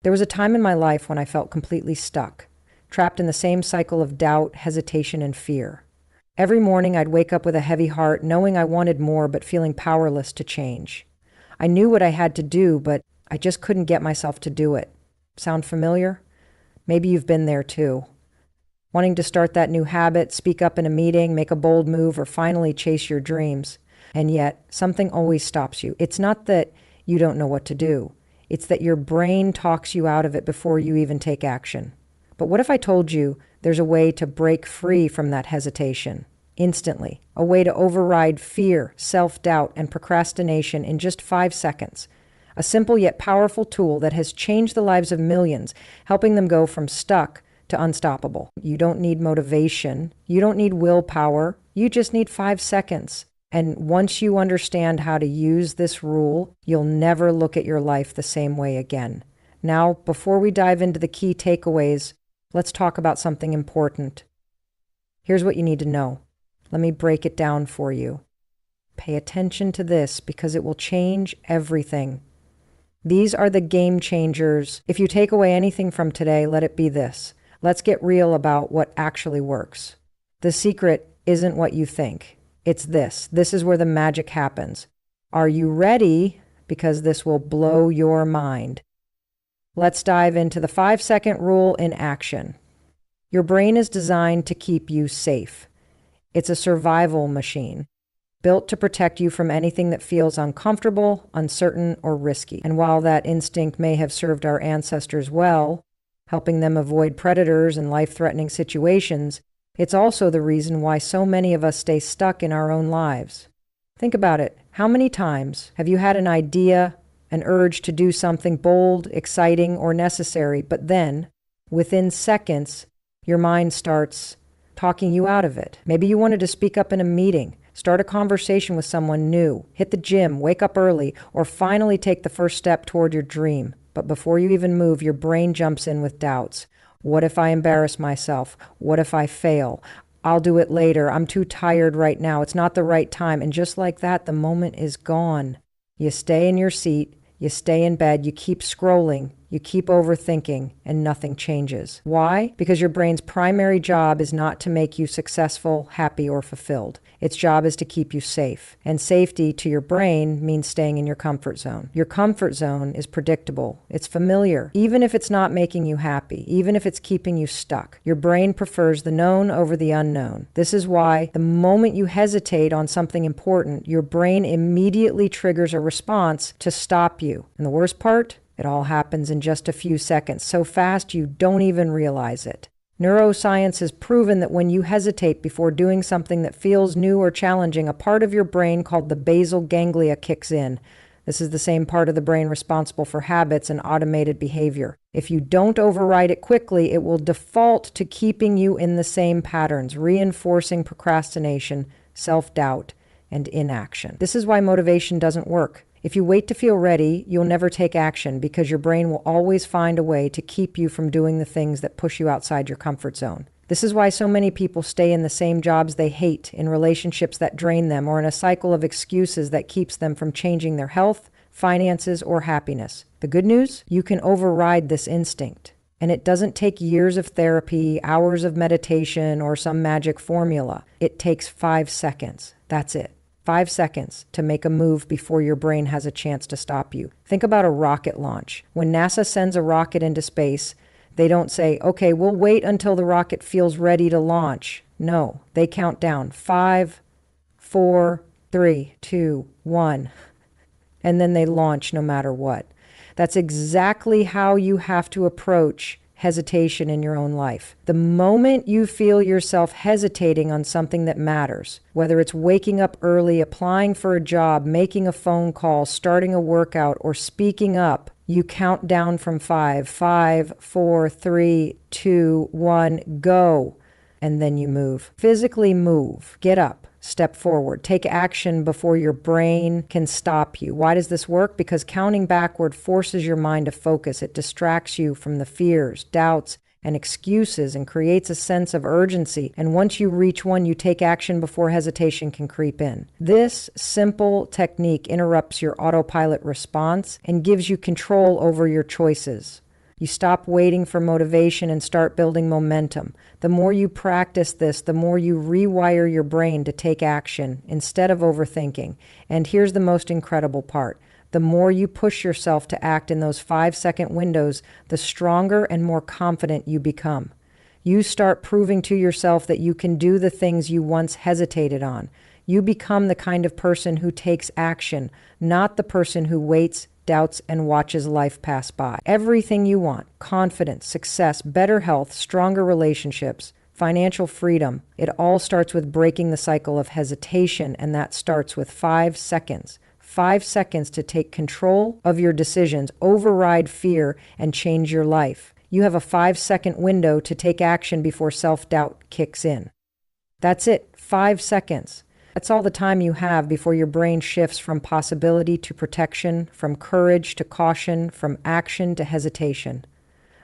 There was a time in my life when I felt completely stuck, trapped in the same cycle of doubt, hesitation, and fear. Every morning I'd wake up with a heavy heart, knowing I wanted more but feeling powerless to change. I knew what I had to do, but I just couldn't get myself to do it. Sound familiar? Maybe you've been there too. Wanting to start that new habit, speak up in a meeting, make a bold move, or finally chase your dreams. And yet, something always stops you. It's not that you don't know what to do. It's that your brain talks you out of it before you even take action. But what if I told you there's a way to break free from that hesitation instantly? A way to override fear, self-doubt, and procrastination in just 5 seconds. A simple yet powerful tool that has changed the lives of millions, helping them go from stuck to unstoppable. You don't need motivation. You don't need willpower. You just need 5 seconds. And once you understand how to use this rule, you'll never look at your life the same way again. Now, before we dive into the key takeaways, let's talk about something important. Here's what you need to know. Let me break it down for you. Pay attention to this because it will change everything. These are the game changers. If you take away anything from today, let it be this. Let's get real about what actually works. The secret isn't what you think. It's this. This is where the magic happens. Are you ready? Because this will blow your mind. Let's dive into the 5-second rule in action. Your brain is designed to keep you safe. It's a survival machine, built to protect you from anything that feels uncomfortable, uncertain, or risky. And while that instinct may have served our ancestors well, helping them avoid predators and life-threatening situations, it's also the reason why so many of us stay stuck in our own lives. Think about it. How many times have you had an idea, an urge to do something bold, exciting, or necessary, but then, within seconds, your mind starts talking you out of it? Maybe you wanted to speak up in a meeting, start a conversation with someone new, hit the gym, wake up early, or finally take the first step toward your dream. But before you even move, your brain jumps in with doubts. What if I embarrass myself? What if I fail? I'll do it later. I'm too tired right now. It's not the right time. And just like that, the moment is gone. You stay in your seat. You stay in bed. You keep scrolling. You keep overthinking, and nothing changes. Why? Because your brain's primary job is not to make you successful, happy, or fulfilled. Its job is to keep you safe. And safety to your brain means staying in your comfort zone. Your comfort zone is predictable. It's familiar. Even if it's not making you happy, even if it's keeping you stuck, your brain prefers the known over the unknown. This is why the moment you hesitate on something important, your brain immediately triggers a response to stop you. And the worst part? It all happens in just a few seconds, so fast you don't even realize it. Neuroscience has proven that when you hesitate before doing something that feels new or challenging, a part of your brain called the basal ganglia kicks in. This is the same part of the brain responsible for habits and automated behavior. If you don't override it quickly, it will default to keeping you in the same patterns, reinforcing procrastination, self-doubt, and inaction. This is why motivation doesn't work. If you wait to feel ready, you'll never take action because your brain will always find a way to keep you from doing the things that push you outside your comfort zone. This is why so many people stay in the same jobs they hate, in relationships that drain them, or in a cycle of excuses that keeps them from changing their health, finances, or happiness. The good news? You can override this instinct. And it doesn't take years of therapy, hours of meditation, or some magic formula. It takes 5 seconds. That's it. 5 seconds to make a move before your brain has a chance to stop you. Think about a rocket launch. When NASA sends a rocket into space, they don't say, okay, we'll wait until the rocket feels ready to launch. No, they count down. 5, 4, 3, 2, 1. And then they launch no matter what. That's exactly how you have to approach hesitation in your own life. The moment you feel yourself hesitating on something that matters, whether it's waking up early, applying for a job, making a phone call, starting a workout, or speaking up, you count down from 5, 5, 4, 3, 2, 1, go. And then you move. Physically move. Get up. Step forward. Take action before your brain can stop you. Why does this work? Because counting backward forces your mind to focus. It distracts you from the fears, doubts, and excuses and creates a sense of urgency. And once you reach one, you take action before hesitation can creep in. This simple technique interrupts your autopilot response and gives you control over your choices. You stop waiting for motivation and start building momentum. The more you practice this, the more you rewire your brain to take action instead of overthinking. And here's the most incredible part. The more you push yourself to act in those 5-second windows, the stronger and more confident you become. You start proving to yourself that you can do the things you once hesitated on. You become the kind of person who takes action, not the person who waits, doubts, and watches life pass by. Everything you want, confidence, success, better health, stronger relationships, financial freedom, it all starts with breaking the cycle of hesitation, and that starts with 5 seconds. 5 seconds to take control of your decisions, override fear, and change your life. You have a 5-second window to take action before self-doubt kicks in. That's it, 5 seconds. That's all the time you have before your brain shifts from possibility to protection, from courage to caution, from action to hesitation.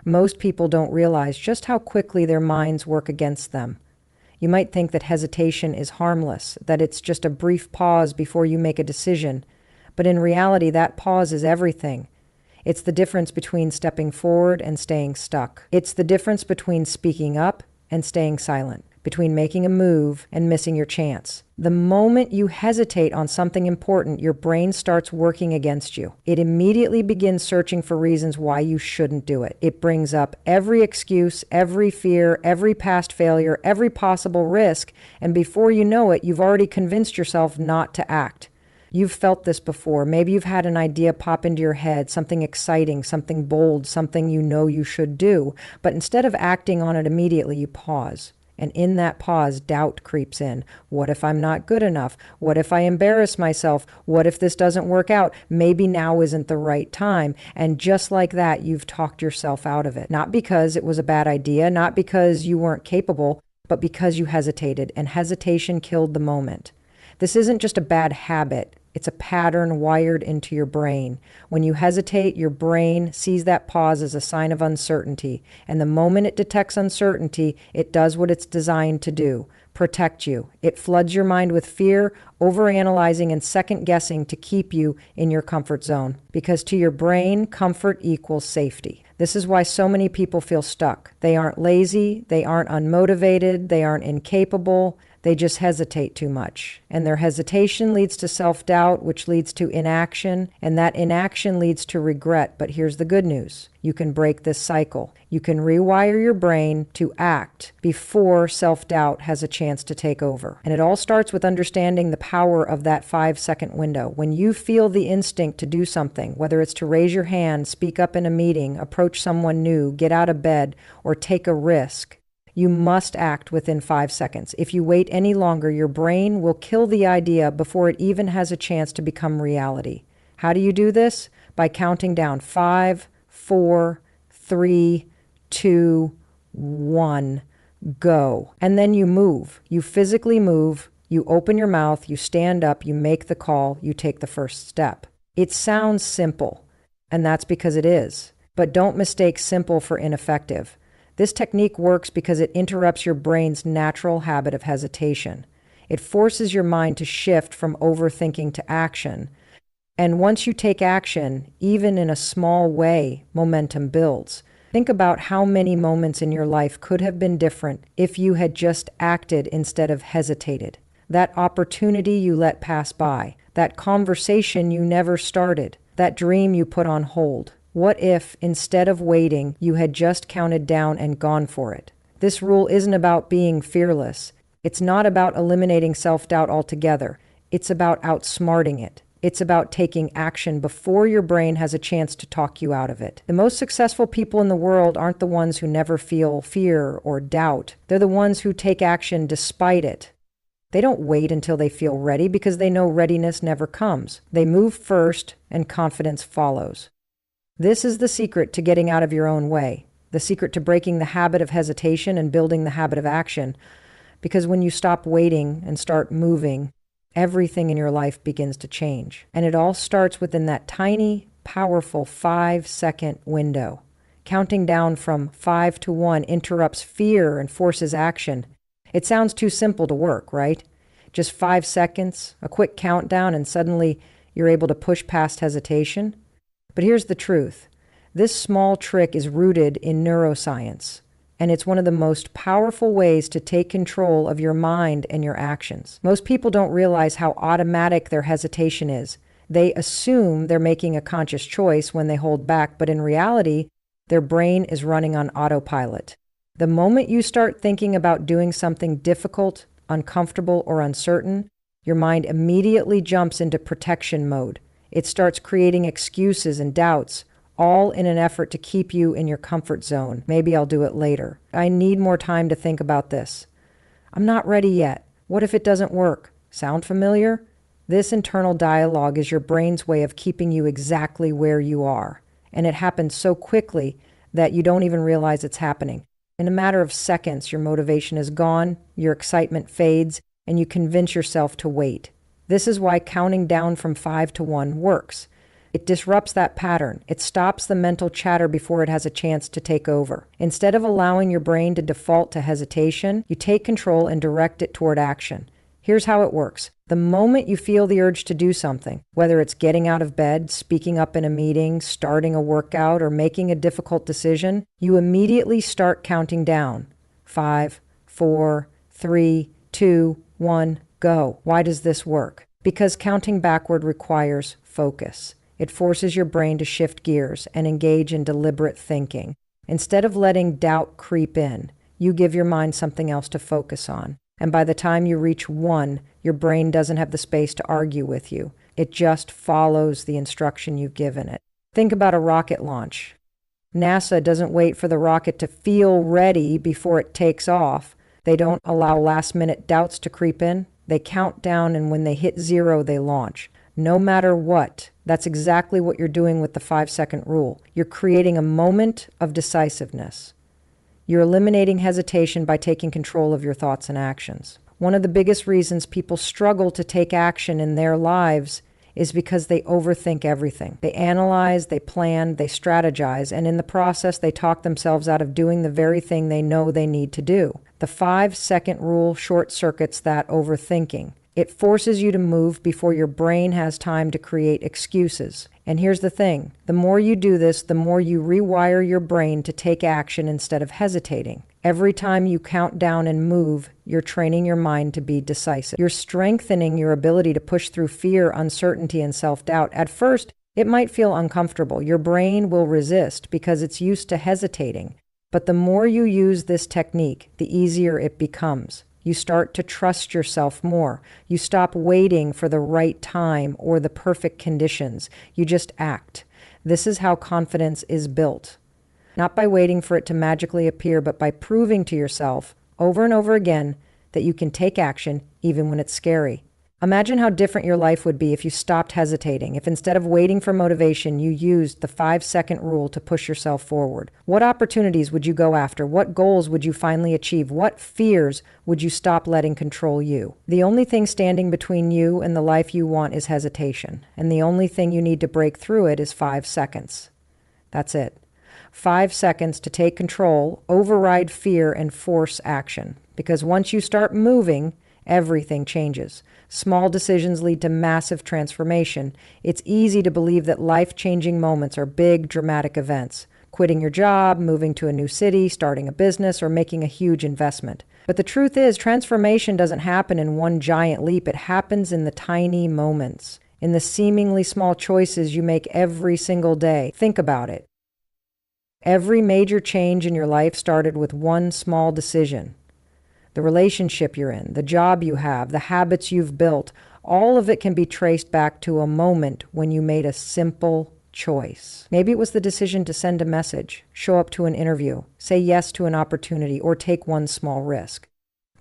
Most people don't realize just how quickly their minds work against them. You might think that hesitation is harmless, that it's just a brief pause before you make a decision, but in reality, that pause is everything. It's the difference between stepping forward and staying stuck. It's the difference between speaking up and staying silent, between making a move and missing your chance. The moment you hesitate on something important, your brain starts working against you. It immediately begins searching for reasons why you shouldn't do it. It brings up every excuse, every fear, every past failure, every possible risk, and before you know it, you've already convinced yourself not to act. You've felt this before. Maybe you've had an idea pop into your head, something exciting, something bold, something you know you should do, but instead of acting on it immediately, you pause. And in that pause, doubt creeps in. What if I'm not good enough? What if I embarrass myself? What if this doesn't work out? Maybe now isn't the right time. And just like that, you've talked yourself out of it. Not because it was a bad idea, not because you weren't capable, but because you hesitated, and hesitation killed the moment. This isn't just a bad habit. It's a pattern wired into your brain. When you hesitate, your brain sees that pause as a sign of uncertainty. And the moment it detects uncertainty, it does what it's designed to do: protect you. It floods your mind with fear, overanalyzing, and second-guessing to keep you in your comfort zone. Because to your brain, comfort equals safety. This is why so many people feel stuck. They aren't lazy, they aren't unmotivated, they aren't incapable. They just hesitate too much. And their hesitation leads to self-doubt, which leads to inaction, and that inaction leads to regret. But here's the good news. You can break this cycle. You can rewire your brain to act before self-doubt has a chance to take over. And it all starts with understanding the power of that 5-second window. When you feel the instinct to do something, whether it's to raise your hand, speak up in a meeting, approach someone new, get out of bed, or take a risk, you must act within 5 seconds. If you wait any longer, your brain will kill the idea before it even has a chance to become reality. How do you do this? By counting down 5, 4, 3, 2, 1, go. And then you move. You physically move. You open your mouth. You stand up. You make the call. You take the first step. It sounds simple, and that's because it is. But don't mistake simple for ineffective. This technique works because it interrupts your brain's natural habit of hesitation. It forces your mind to shift from overthinking to action. And once you take action, even in a small way, momentum builds. Think about how many moments in your life could have been different if you had just acted instead of hesitated. That opportunity you let pass by, that conversation you never started, that dream you put on hold. What if, instead of waiting, you had just counted down and gone for it? This rule isn't about being fearless. It's not about eliminating self-doubt altogether. It's about outsmarting it. It's about taking action before your brain has a chance to talk you out of it. The most successful people in the world aren't the ones who never feel fear or doubt. They're the ones who take action despite it. They don't wait until they feel ready because they know readiness never comes. They move first and confidence follows. This is the secret to getting out of your own way, the secret to breaking the habit of hesitation and building the habit of action. Because when you stop waiting and start moving, everything in your life begins to change. And it all starts within that tiny, powerful 5-second window. Counting down from 5 to 1 interrupts fear and forces action. It sounds too simple to work, right? Just 5 seconds, a quick countdown, and suddenly you're able to push past hesitation. But here's the truth. This small trick is rooted in neuroscience, and it's one of the most powerful ways to take control of your mind and your actions. Most people don't realize how automatic their hesitation is. They assume they're making a conscious choice when they hold back, but in reality, their brain is running on autopilot. The moment you start thinking about doing something difficult, uncomfortable, or uncertain, your mind immediately jumps into protection mode. It starts creating excuses and doubts, all in an effort to keep you in your comfort zone. Maybe I'll do it later. I need more time to think about this. I'm not ready yet. What if it doesn't work? Sound familiar? This internal dialogue is your brain's way of keeping you exactly where you are. And it happens so quickly that you don't even realize it's happening. In a matter of seconds, your motivation is gone, your excitement fades, and you convince yourself to wait. This is why counting down from 5 to 1 works. It disrupts that pattern. It stops the mental chatter before it has a chance to take over. Instead of allowing your brain to default to hesitation, you take control and direct it toward action. Here's how it works. The moment you feel the urge to do something, whether it's getting out of bed, speaking up in a meeting, starting a workout, or making a difficult decision, you immediately start counting down. 5, 4, 3, 2, 1, go. Why does this work? Because counting backward requires focus. It forces your brain to shift gears and engage in deliberate thinking. Instead of letting doubt creep in, you give your mind something else to focus on. And by the time you reach 1, your brain doesn't have the space to argue with you. It just follows the instruction you've given it. Think about a rocket launch. NASA doesn't wait for the rocket to feel ready before it takes off. They don't allow last-minute doubts to creep in. They count down, and when they hit 0, they launch. No matter what, that's exactly what you're doing with the 5-second rule. You're creating a moment of decisiveness. You're eliminating hesitation by taking control of your thoughts and actions. One of the biggest reasons people struggle to take action in their lives is because they overthink everything. They analyze, they plan, they strategize, and in the process, they talk themselves out of doing the very thing they know they need to do. The 5-second rule short-circuits that overthinking. It forces you to move before your brain has time to create excuses. And here's the thing. The more you do this, the more you rewire your brain to take action instead of hesitating. Every time you count down and move, you're training your mind to be decisive. You're strengthening your ability to push through fear, uncertainty, and self-doubt. At first, it might feel uncomfortable. Your brain will resist because it's used to hesitating. But the more you use this technique, the easier it becomes. You start to trust yourself more. You stop waiting for the right time or the perfect conditions. You just act. This is how confidence is built. Not by waiting for it to magically appear, but by proving to yourself over and over again that you can take action even when it's scary. Imagine how different your life would be if you stopped hesitating, if instead of waiting for motivation, you used the 5-second rule to push yourself forward. What opportunities would you go after? What goals would you finally achieve? What fears would you stop letting control you? The only thing standing between you and the life you want is hesitation, and the only thing you need to break through it is 5 seconds. That's it. 5 seconds to take control, override fear, and force action. Because once you start moving, everything changes. Small decisions lead to massive transformation. It's easy to believe that life-changing moments are big, dramatic events. Quitting your job, moving to a new city, starting a business, or making a huge investment. But the truth is, transformation doesn't happen in one giant leap. It happens in the tiny moments, in the seemingly small choices you make every single day. Think about it. Every major change in your life started with one small decision. The relationship you're in, the job you have, the habits you've built, all of it can be traced back to a moment when you made a simple choice. Maybe it was the decision to send a message, show up to an interview, say yes to an opportunity, or take one small risk.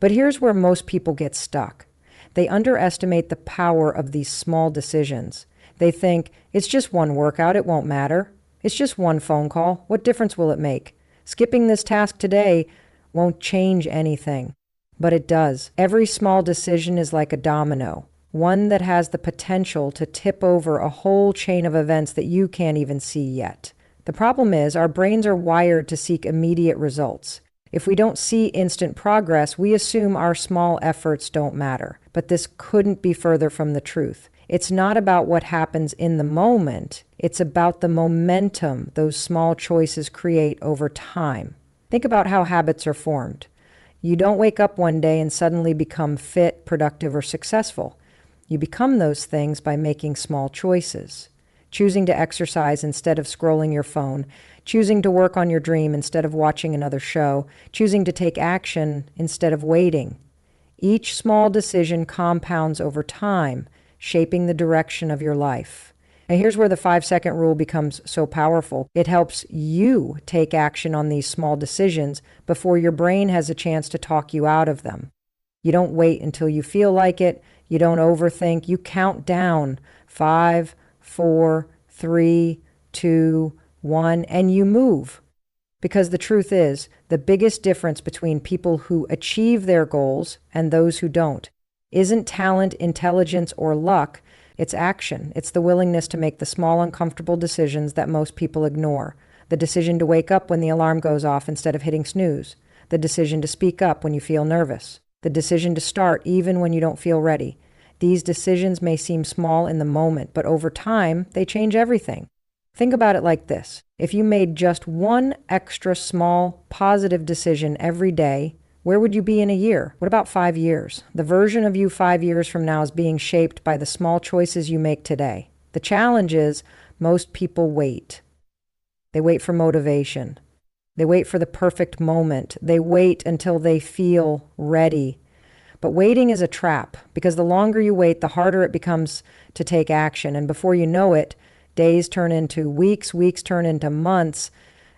But here's where most people get stuck. They underestimate the power of these small decisions. They think, it's just one workout, it won't matter. It's just one phone call, what difference will it make? Skipping this task today won't change anything. But it does. Every small decision is like a domino, one that has the potential to tip over a whole chain of events that you can't even see yet. The problem is our brains are wired to seek immediate results. If we don't see instant progress, we assume our small efforts don't matter. But this couldn't be further from the truth. It's not about what happens in the moment. It's about the momentum those small choices create over time. Think about how habits are formed. You don't wake up one day and suddenly become fit, productive, or successful. You become those things by making small choices. Choosing to exercise instead of scrolling your phone, choosing to work on your dream instead of watching another show, choosing to take action instead of waiting. Each small decision compounds over time, shaping the direction of your life. And here's where the 5-second rule becomes so powerful. It helps you take action on these small decisions before your brain has a chance to talk you out of them. You don't wait until you feel like it. You don't overthink. You count down 5, 4, 3, 2, 1, and you move. Because the truth is, the biggest difference between people who achieve their goals and those who don't isn't talent, intelligence, or luck. It's action. It's the willingness to make the small, uncomfortable decisions that most people ignore. The decision to wake up when the alarm goes off instead of hitting snooze. The decision to speak up when you feel nervous. The decision to start even when you don't feel ready. These decisions may seem small in the moment, but over time, they change everything. Think about it like this. If you made just one extra small, positive decision every day, where would you be in a year? What about 5 years? The version of you 5 years from now is being shaped by the small choices you make today. The challenge is most people wait. They wait for motivation. They wait for the perfect moment. They wait until they feel ready. But waiting is a trap, because the longer you wait, the harder it becomes to take action. And before you know it, days turn into weeks, weeks turn into months,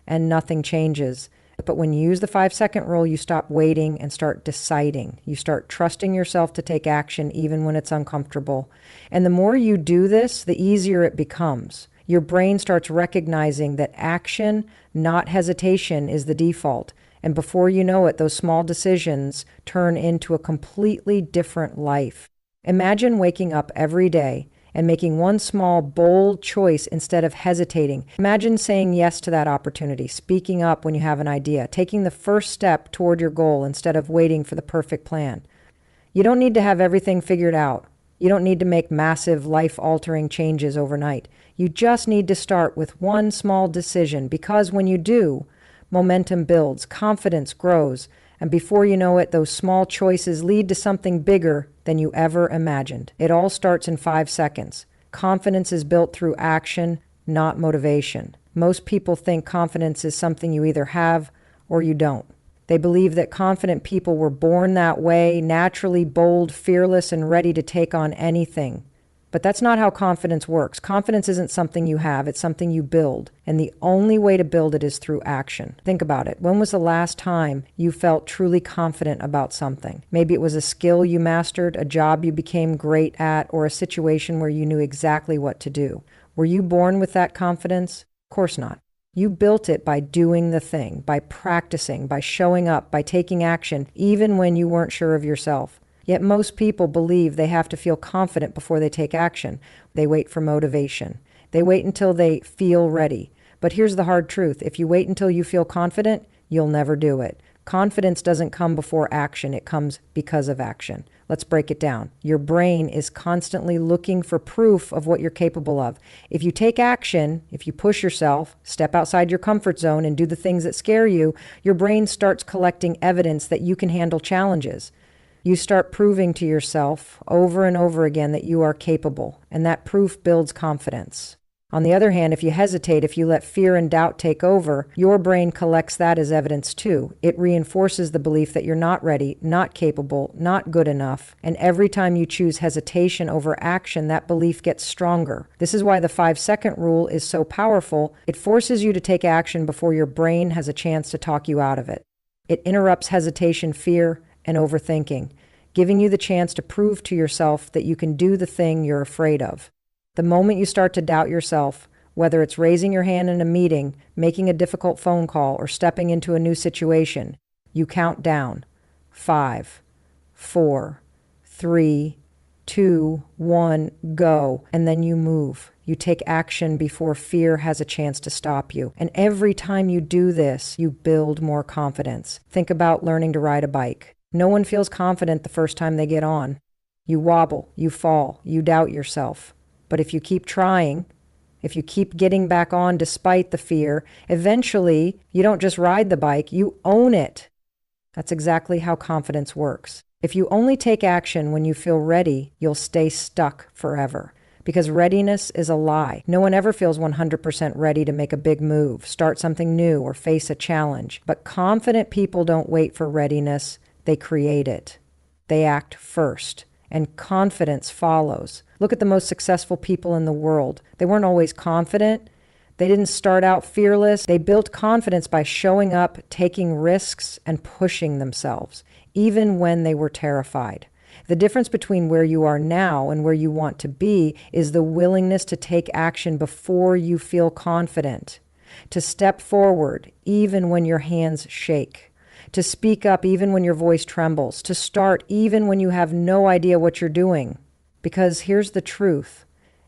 and nothing changes. But when you use the 5-second rule, you stop waiting and start deciding. You start trusting yourself to take action even when it's uncomfortable. And the more you do this, the easier it becomes. Your brain starts recognizing that action, not hesitation, is the default. And before you know it, those small decisions turn into a completely different life. Imagine waking up every day and making one small, bold choice instead of hesitating. Imagine saying yes to that opportunity, speaking up when you have an idea, taking the first step toward your goal instead of waiting for the perfect plan. You don't need to have everything figured out. You don't need to make massive, life-altering changes overnight. You just need to start with one small decision, because when you do, momentum builds, confidence grows, and before you know it, those small choices lead to something bigger than you ever imagined. It all starts in 5 seconds. Confidence is built through action, not motivation. Most people think confidence is something you either have or you don't. They believe that confident people were born that way, naturally bold, fearless, and ready to take on anything. But that's not how confidence works. Confidence isn't something you have, it's something you build. And the only way to build it is through action. Think about it. When was the last time you felt truly confident about something? Maybe it was a skill you mastered, a job you became great at, or a situation where you knew exactly what to do. Were you born with that confidence? Of course not. You built it by doing the thing, by practicing, by showing up, by taking action, even when you weren't sure of yourself. Yet most people believe they have to feel confident before they take action. They wait for motivation. They wait until they feel ready. But here's the hard truth. If you wait until you feel confident, you'll never do it. Confidence doesn't come before action. It comes because of action. Let's break it down. Your brain is constantly looking for proof of what you're capable of. If you take action, if you push yourself, step outside your comfort zone and do the things that scare you, your brain starts collecting evidence that you can handle challenges. You start proving to yourself over and over again that you are capable, and that proof builds confidence. On the other hand, if you hesitate, if you let fear and doubt take over, your brain collects that as evidence too. It reinforces the belief that you're not ready, not capable, not good enough, and every time you choose hesitation over action, that belief gets stronger. This is why the 5-second rule is so powerful. It forces you to take action before your brain has a chance to talk you out of it. It interrupts hesitation, fear, and overthinking, giving you the chance to prove to yourself that you can do the thing you're afraid of. The moment you start to doubt yourself, whether it's raising your hand in a meeting, making a difficult phone call, or stepping into a new situation, you count down. 5, 4, 3, 2, 1, go. And then you move. You take action before fear has a chance to stop you. And every time you do this, you build more confidence. Think about learning to ride a bike. No one feels confident the first time they get on. You wobble, you fall, you doubt yourself. But if you keep trying, if you keep getting back on despite the fear, eventually you don't just ride the bike, you own it. That's exactly how confidence works. If you only take action when you feel ready, you'll stay stuck forever. Because readiness is a lie. No one ever feels 100% ready to make a big move, start something new, or face a challenge. But confident people don't wait for readiness, they create it. They act first, and confidence follows. Look at the most successful people in the world. They weren't always confident. They didn't start out fearless. They built confidence by showing up, taking risks, and pushing themselves, even when they were terrified. The difference between where you are now and where you want to be is the willingness to take action before you feel confident, to step forward even when your hands shake, to speak up even when your voice trembles, to start even when you have no idea what you're doing. Because here's the truth.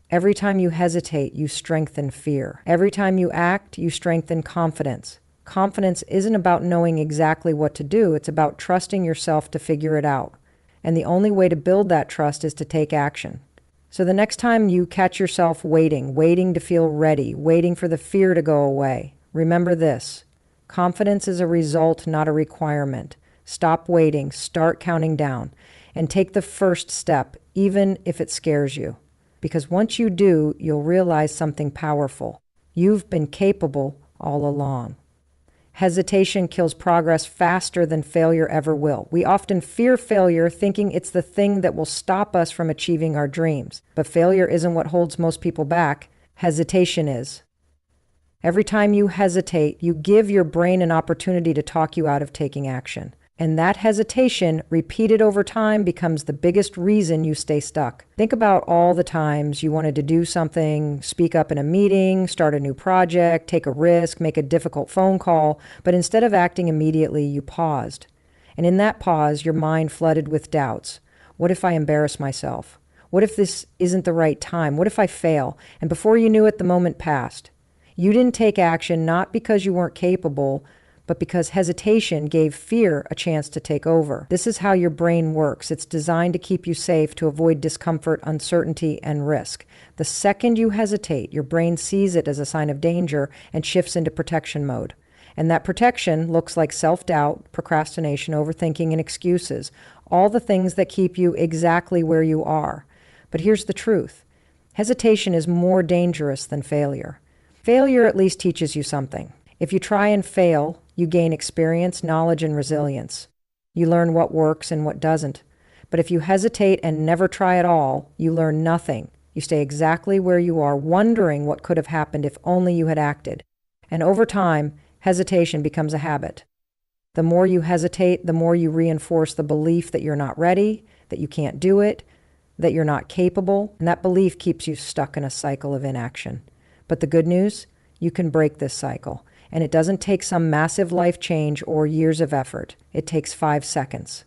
Every time you hesitate, you strengthen fear. Every time you act, you strengthen confidence. Confidence isn't about knowing exactly what to do. It's about trusting yourself to figure it out. And the only way to build that trust is to take action. So the next time you catch yourself waiting to feel ready, waiting for the fear to go away, remember this. Confidence is a result, not a requirement. Stop waiting, start counting down, and take the first step, even if it scares you. Because once you do, you'll realize something powerful. You've been capable all along. Hesitation kills progress faster than failure ever will. We often fear failure, thinking it's the thing that will stop us from achieving our dreams. But failure isn't what holds most people back. Hesitation is. Every time you hesitate, you give your brain an opportunity to talk you out of taking action. And that hesitation, repeated over time, becomes the biggest reason you stay stuck. Think about all the times you wanted to do something, speak up in a meeting, start a new project, take a risk, make a difficult phone call, but instead of acting immediately, you paused. And in that pause, your mind flooded with doubts. What if I embarrass myself? What if this isn't the right time? What if I fail? And before you knew it, the moment passed. You didn't take action not because you weren't capable, but because hesitation gave fear a chance to take over. This is how your brain works. It's designed to keep you safe, to avoid discomfort, uncertainty, and risk. The second you hesitate, your brain sees it as a sign of danger and shifts into protection mode. And that protection looks like self-doubt, procrastination, overthinking, and excuses. All the things that keep you exactly where you are. But here's the truth. Hesitation is more dangerous than failure. Failure at least teaches you something. If you try and fail, you gain experience, knowledge, and resilience. You learn what works and what doesn't. But if you hesitate and never try at all, you learn nothing. You stay exactly where you are, wondering what could have happened if only you had acted. And over time, hesitation becomes a habit. The more you hesitate, the more you reinforce the belief that you're not ready, that you can't do it, that you're not capable, and that belief keeps you stuck in a cycle of inaction. But the good news, you can break this cycle. And it doesn't take some massive life change or years of effort. It takes 5 seconds.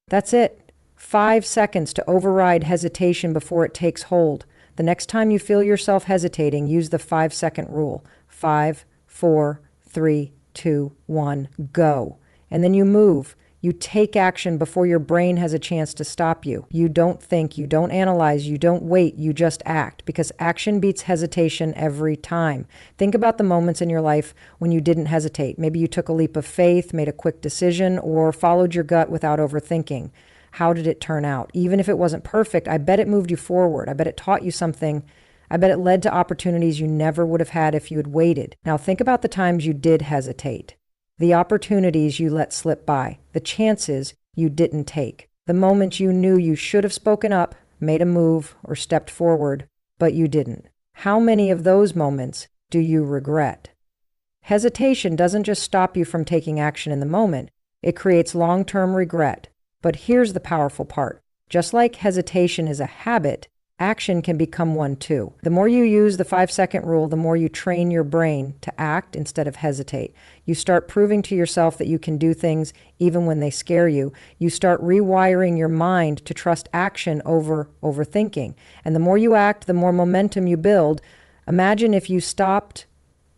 That's it. 5 seconds to override hesitation before it takes hold. The next time you feel yourself hesitating, use the 5-second rule. 5, 4, 3, 2, 1, go. And then you move. You take action before your brain has a chance to stop you. You don't think, you don't analyze, you don't wait, you just act, because action beats hesitation every time. Think about the moments in your life when you didn't hesitate. Maybe you took a leap of faith, made a quick decision, or followed your gut without overthinking. How did it turn out? Even if it wasn't perfect, I bet it moved you forward. I bet it taught you something. I bet it led to opportunities you never would have had if you had waited. Now think about the times you did hesitate. The opportunities you let slip by, the chances you didn't take, the moments you knew you should have spoken up, made a move, or stepped forward, but you didn't. How many of those moments do you regret? Hesitation doesn't just stop you from taking action in the moment, it creates long-term regret. But here's the powerful part. Just like hesitation is a habit, action can become one too. The more you use the 5-second rule, the more you train your brain to act instead of hesitate. You start proving to yourself that you can do things even when they scare you. You start rewiring your mind to trust action over overthinking. And the more you act, the more momentum you build. Imagine if you stopped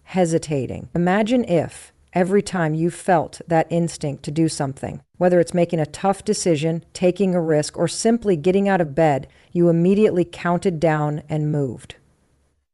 hesitating. Imagine if Every time you felt that instinct to do something, whether it's making a tough decision, taking a risk, or simply getting out of bed, you immediately counted down and moved.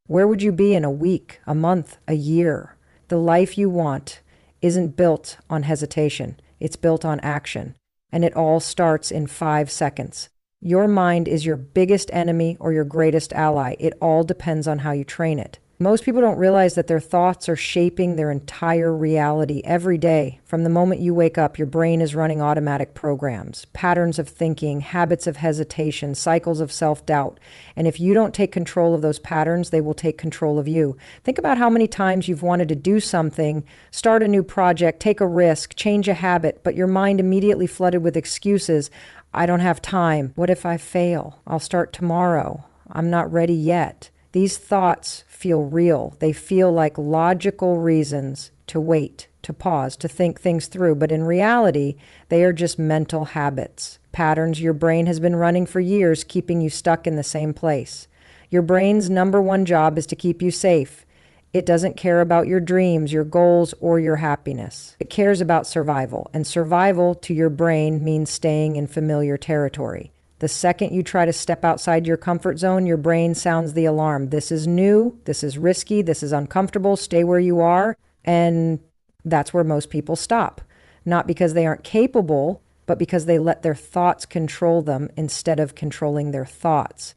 Where would you be in a week, a month, a year? The life you want isn't built on hesitation. It's built on action. And it all starts in 5 seconds. Your mind is your biggest enemy or your greatest ally. It all depends on how you train it. Most people don't realize that their thoughts are shaping their entire reality every day. From the moment you wake up, your brain is running automatic programs, patterns of thinking, habits of hesitation, cycles of self-doubt. And if you don't take control of those patterns, they will take control of you. Think about how many times you've wanted to do something, start a new project, take a risk, change a habit, but your mind immediately flooded with excuses. I don't have time. What if I fail? I'll start tomorrow. I'm not ready yet. These thoughts feel real. They feel like logical reasons to wait, to pause, to think things through. But in reality, they are just mental habits, patterns your brain has been running for years, keeping you stuck in the same place. Your brain's number one job is to keep you safe. It doesn't care about your dreams, your goals, or your happiness. It cares about survival. And survival to your brain means staying in familiar territory. The second you try to step outside your comfort zone, your brain sounds the alarm. This is new, this is risky, this is uncomfortable, stay where you are. And that's where most people stop. Not because they aren't capable, but because they let their thoughts control them instead of controlling their thoughts.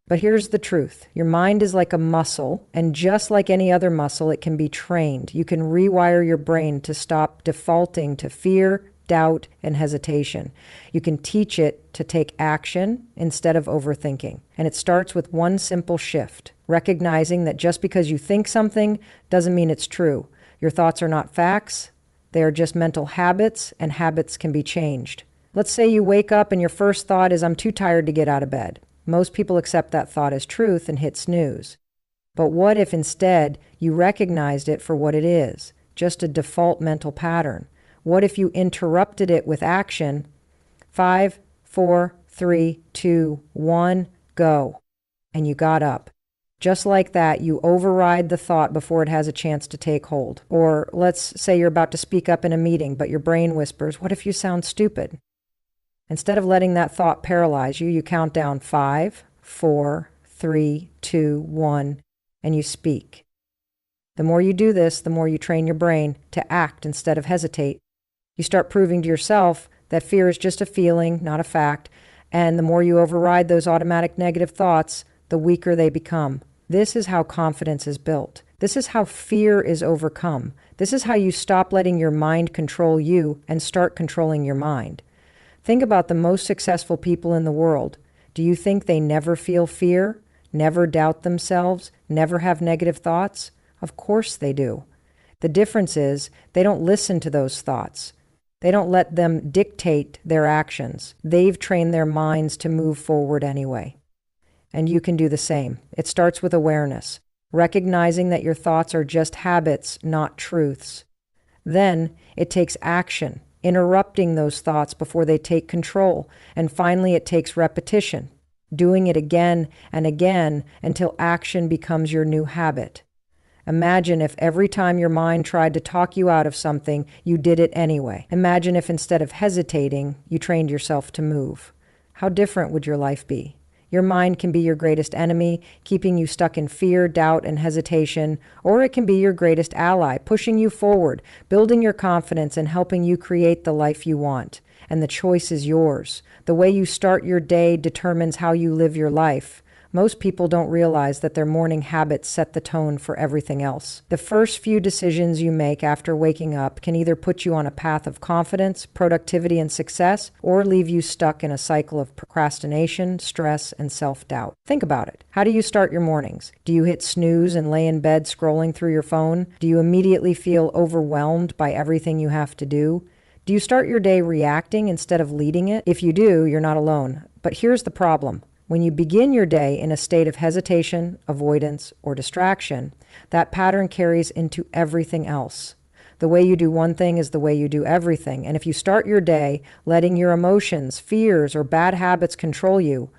But here's the truth. Your mind is like a muscle, and just like any other muscle, it can be trained. You can rewire your brain to stop defaulting to fear, doubt, and hesitation. You can teach it to take action instead of overthinking. And it starts with one simple shift, recognizing that just because you think something doesn't mean it's true. Your thoughts are not facts. They are just mental habits, and habits can be changed. Let's say you wake up and your first thought is, I'm too tired to get out of bed. Most people accept that thought as truth and hit snooze. But what if instead you recognized it for what it is, just a default mental pattern? What if you interrupted it with action? 5, 4, 3, 2, 1, go. And you got up. Just like that, you override the thought before it has a chance to take hold. Or let's say you're about to speak up in a meeting, but your brain whispers, what if you sound stupid? Instead of letting that thought paralyze you, you count down 5, 4, 3, 2, 1, and you speak. The more you do this, the more you train your brain to act instead of hesitate. You start proving to yourself that fear is just a feeling, not a fact, and the more you override those automatic negative thoughts, the weaker they become. This is how confidence is built. This is how fear is overcome. This is how you stop letting your mind control you and start controlling your mind. Think about the most successful people in the world. Do you think they never feel fear, never doubt themselves, never have negative thoughts? Of course they do. The difference is they don't listen to those thoughts. They don't let them dictate their actions. They've trained their minds to move forward anyway. And you can do the same. It starts with awareness, recognizing that your thoughts are just habits, not truths. Then it takes action, interrupting those thoughts before they take control. And finally, it takes repetition, doing it again and again until action becomes your new habit. Imagine if every time your mind tried to talk you out of something, you did it anyway. Imagine if instead of hesitating, you trained yourself to move. How different would your life be? Your mind can be your greatest enemy, keeping you stuck in fear, doubt, and hesitation, or it can be your greatest ally, pushing you forward, building your confidence, and helping you create the life you want. And the choice is yours. The way you start your day determines how you live your life. Most people don't realize that their morning habits set the tone for everything else. The first few decisions you make after waking up can either put you on a path of confidence, productivity, and success, or leave you stuck in a cycle of procrastination, stress, and self-doubt. Think about it. How do you start your mornings? Do you hit snooze and lay in bed scrolling through your phone? Do you immediately feel overwhelmed by everything you have to do? Do you start your day reacting instead of leading it? If you do, you're not alone. But here's the problem. When you begin your day in a state of hesitation, avoidance, or distraction, that pattern carries into everything else. The way you do one thing is the way you do everything. And if you start your day letting your emotions, fears, or bad habits control you,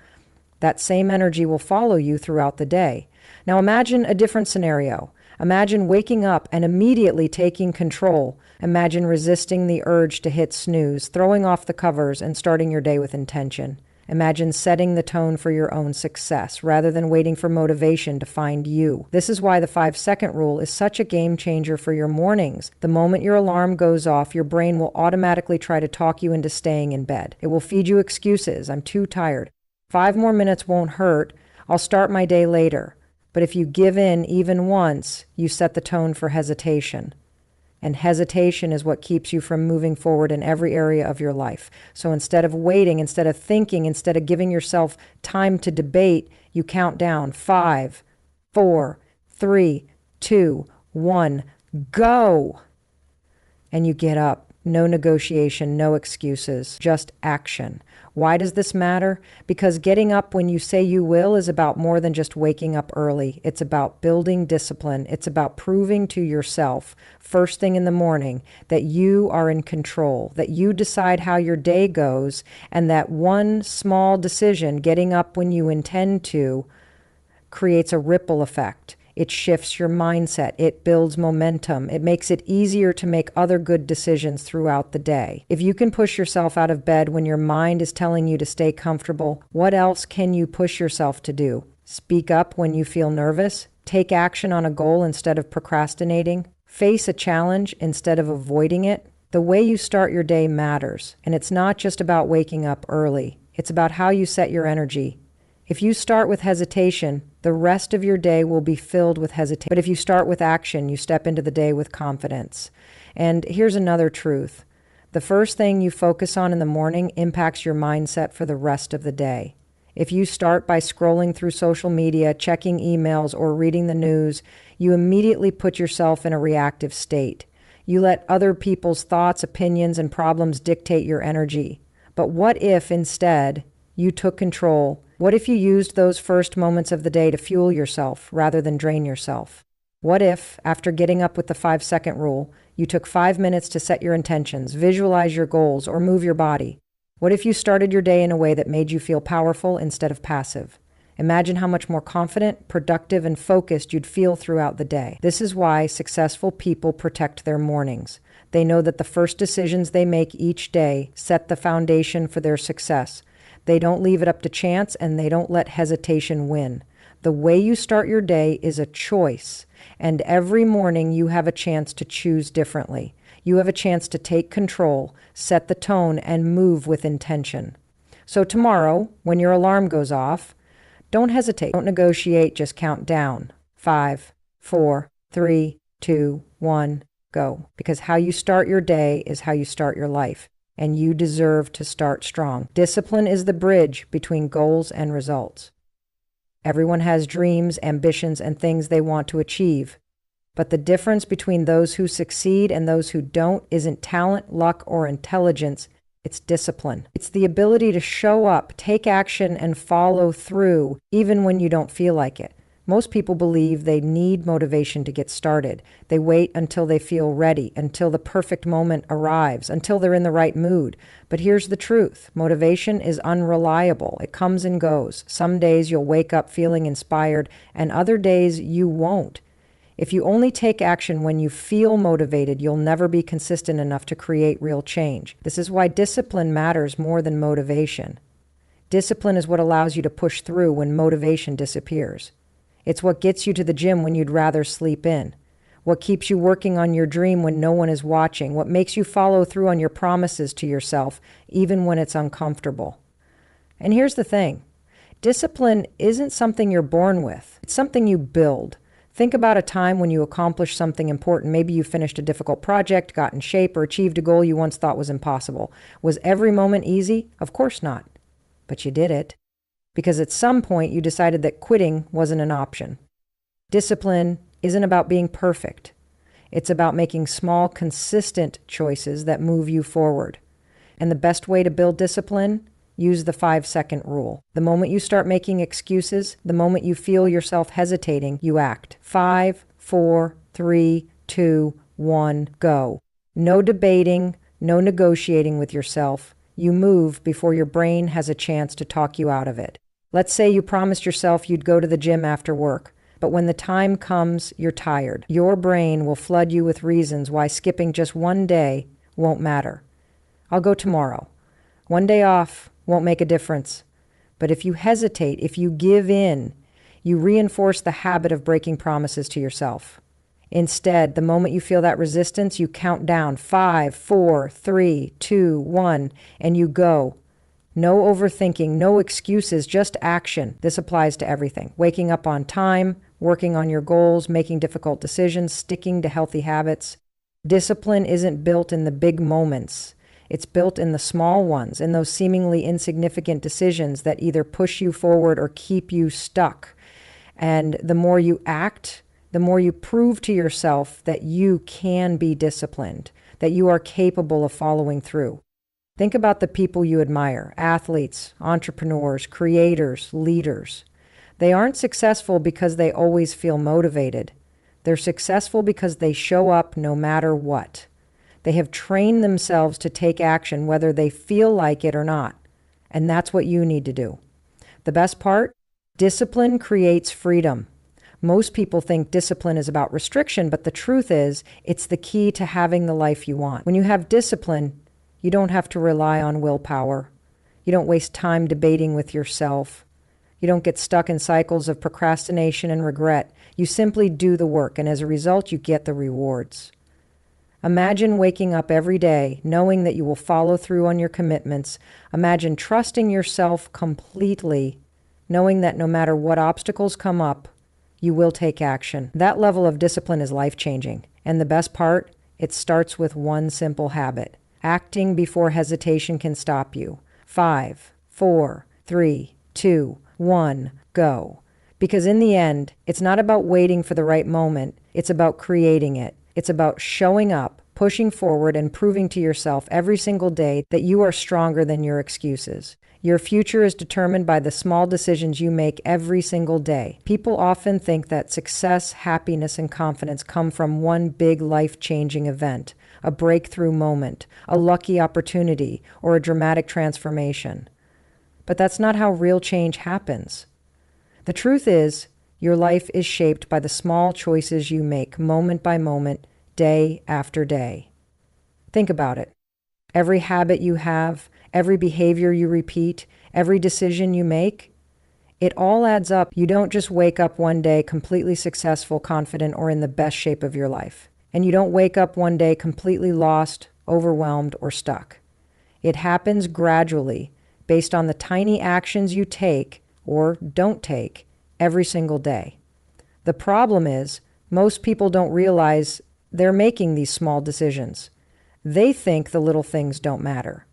that same energy will follow you throughout the day. Now imagine a different scenario. Imagine waking up and immediately taking control. Imagine resisting the urge to hit snooze, throwing off the covers, and starting your day with intention. Imagine setting the tone for your own success rather than waiting for motivation to find you. This is why the 5-second rule is such a game changer for your mornings. The moment your alarm goes off, your brain will automatically try to talk you into staying in bed. It will feed you excuses. I'm too tired. 5 more minutes won't hurt. I'll start my day later. But if you give in even once, you set the tone for hesitation. And hesitation is what keeps you from moving forward in every area of your life. So instead of waiting, instead of thinking, instead of giving yourself time to debate, you count down 5, 4, 3, 2, 1, go. And you get up. No negotiation, no excuses, just action. Why does this matter? Because getting up when you say you will is about more than just waking up early. It's about building discipline. It's about proving to yourself, first thing in the morning, that you are in control, that you decide how your day goes, and that one small decision, getting up when you intend to, creates a ripple effect. It shifts your mindset. It builds momentum. It makes it easier to make other good decisions throughout the day. If you can push yourself out of bed when your mind is telling you to stay comfortable, what else can you push yourself to do? Speak up when you feel nervous. Take action on a goal instead of procrastinating. Face a challenge instead of avoiding it. The way you start your day matters. And it's not just about waking up early. It's about how you set your energy. If you start with hesitation, the rest of your day will be filled with hesitation. But if you start with action, you step into the day with confidence. And here's another truth. The first thing you focus on in the morning impacts your mindset for the rest of the day. If you start by scrolling through social media, checking emails, or reading the news, you immediately put yourself in a reactive state. You let other people's thoughts, opinions, and problems dictate your energy. But what if instead you took control? What if you used those first moments of the day to fuel yourself rather than drain yourself? What if, after getting up with the 5-second rule, you took 5 minutes to set your intentions, visualize your goals, or move your body? What if you started your day in a way that made you feel powerful instead of passive? Imagine how much more confident, productive, and focused you'd feel throughout the day. This is why successful people protect their mornings. They know that the first decisions they make each day set the foundation for their success. They don't leave it up to chance, and they don't let hesitation win. The way you start your day is a choice, and every morning you have a chance to choose differently. You have a chance to take control, set the tone, and move with intention. So tomorrow, when your alarm goes off, don't hesitate. Don't negotiate, just count down. 5, 4, 3, 2, 1, go. Because how you start your day is how you start your life. And you deserve to start strong. Discipline is the bridge between goals and results. Everyone has dreams, ambitions, and things they want to achieve. But the difference between those who succeed and those who don't isn't talent, luck, or intelligence. It's discipline. It's the ability to show up, take action, and follow through, even when you don't feel like it. Most people believe they need motivation to get started. They wait until they feel ready, until the perfect moment arrives, until they're in the right mood. But here's the truth. Motivation is unreliable. It comes and goes. Some days you'll wake up feeling inspired, and other days you won't. If you only take action when you feel motivated, you'll never be consistent enough to create real change. This is why discipline matters more than motivation. Discipline is what allows you to push through when motivation disappears. It's what gets you to the gym when you'd rather sleep in. What keeps you working on your dream when no one is watching. What makes you follow through on your promises to yourself, even when it's uncomfortable. And here's the thing. Discipline isn't something you're born with. It's something you build. Think about a time when you accomplished something important. Maybe you finished a difficult project, got in shape, or achieved a goal you once thought was impossible. Was every moment easy? Of course not. But you did it. Because at some point you decided that quitting wasn't an option. Discipline isn't about being perfect. It's about making small, consistent choices that move you forward. And the best way to build discipline? Use the 5-second rule. The moment you start making excuses, the moment you feel yourself hesitating, you act. 5, 4, 3, 2, 1, go. No debating, no negotiating with yourself. You move before your brain has a chance to talk you out of it. Let's say you promised yourself you'd go to the gym after work, But when the time comes, you're tired. Your brain will flood you with reasons why skipping just one day won't matter. I'll go tomorrow. One day off won't make a difference. But if you hesitate, if you give in, you reinforce the habit of breaking promises to yourself. Instead, the moment you feel that resistance, you count down 5, 4, 3, 2, 1, and you go. No overthinking, no excuses, just action. This applies to everything. Waking up on time, working on your goals, making difficult decisions, sticking to healthy habits. Discipline isn't built in the big moments. It's built in the small ones, in those seemingly insignificant decisions that either push you forward or keep you stuck. And the more you act, the more you prove to yourself that you can be disciplined, that you are capable of following through. Think about the people you admire, athletes, entrepreneurs, creators, leaders. They aren't successful because they always feel motivated. They're successful because they show up no matter what. They have trained themselves to take action whether they feel like it or not. And that's what you need to do. The best part? Discipline creates freedom. Most people think discipline is about restriction, but the truth is, it's the key to having the life you want. When you have discipline, you don't have to rely on willpower. You don't waste time debating with yourself. You don't get stuck in cycles of procrastination and regret. You simply do the work, and as a result, you get the rewards. Imagine waking up every day knowing that you will follow through on your commitments. Imagine trusting yourself completely, knowing that no matter what obstacles come up, you will take action. That level of discipline is life-changing. And the best part, it starts with one simple habit: acting before hesitation can stop you. 5, 4, 3, 2, 1, go. Because in the end, it's not about waiting for the right moment. It's about creating it. It's about showing up, pushing forward, and proving to yourself every single day that you are stronger than your excuses. Your future is determined by the small decisions you make every single day. People often think that success, happiness, and confidence come from one big life-changing event, a breakthrough moment, a lucky opportunity, or a dramatic transformation. But that's not how real change happens. The truth is, your life is shaped by the small choices you make moment by moment, day after day. Think about it. Every habit you have, every behavior you repeat, every decision you make, it all adds up. You don't just wake up one day completely successful, confident, or in the best shape of your life. And you don't wake up one day completely lost, overwhelmed, or stuck. It happens gradually, based on the tiny actions you take or don't take every single day. The problem is, most people don't realize they're making these small decisions. They think the little things don't matter.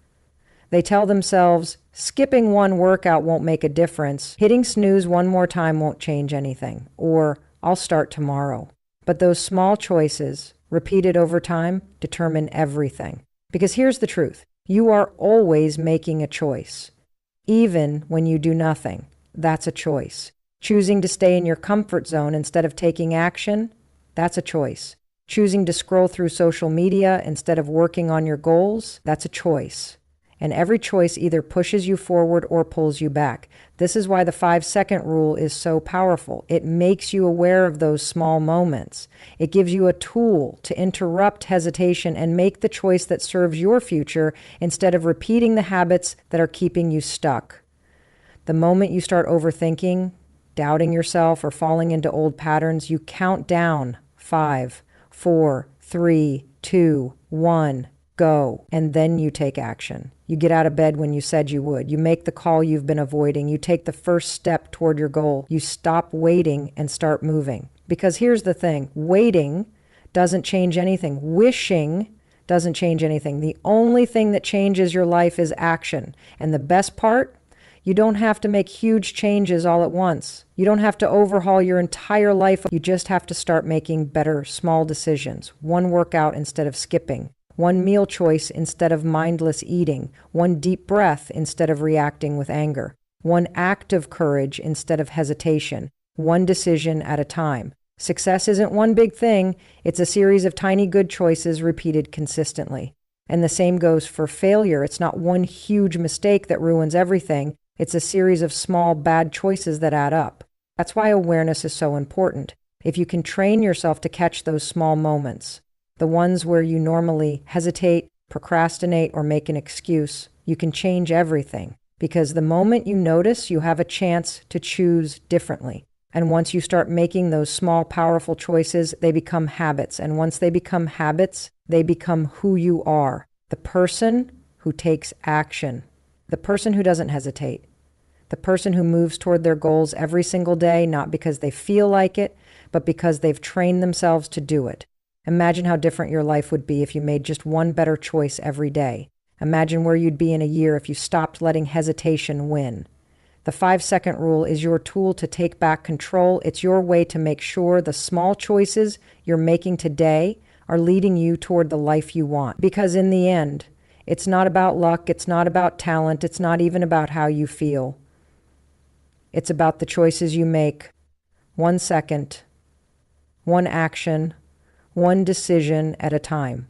They tell themselves, skipping one workout won't make a difference, hitting snooze one more time won't change anything, or I'll start tomorrow. But those small choices, repeated over time, determine everything. Because here's the truth. You are always making a choice. Even when you do nothing, that's a choice. Choosing to stay in your comfort zone instead of taking action, that's a choice. Choosing to scroll through social media instead of working on your goals, that's a choice. And every choice either pushes you forward or pulls you back. This is why the 5-second rule is so powerful. It makes you aware of those small moments. It gives you a tool to interrupt hesitation and make the choice that serves your future instead of repeating the habits that are keeping you stuck. The moment you start overthinking, doubting yourself, or falling into old patterns, you count down 5, 4, 3, 2, 1, go. And then you take action. You get out of bed when you said you would. You make the call you've been avoiding. You take the first step toward your goal. You stop waiting and start moving. Because here's the thing, waiting doesn't change anything. Wishing doesn't change anything. The only thing that changes your life is action. And the best part, you don't have to make huge changes all at once. You don't have to overhaul your entire life. You just have to start making better small decisions. One workout instead of skipping. One meal choice instead of mindless eating. One deep breath instead of reacting with anger. One act of courage instead of hesitation. One decision at a time. Success isn't one big thing. It's a series of tiny good choices repeated consistently. And the same goes for failure. It's not one huge mistake that ruins everything. It's a series of small bad choices that add up. That's why awareness is so important. If you can train yourself to catch those small moments, the ones where you normally hesitate, procrastinate, or make an excuse, you can change everything. Because the moment you notice, you have a chance to choose differently. And once you start making those small, powerful choices, they become habits. And once they become habits, they become who you are. The person who takes action. The person who doesn't hesitate. The person who moves toward their goals every single day, not because they feel like it, but because they've trained themselves to do it. Imagine how different your life would be if you made just one better choice every day. Imagine where you'd be in a year if you stopped letting hesitation win. The 5-second rule is your tool to take back control. It's your way to make sure the small choices you're making today are leading you toward the life you want. Because in the end, it's not about luck, it's not about talent, it's not even about how you feel. It's about the choices you make. 1 second, one action, one decision at a time.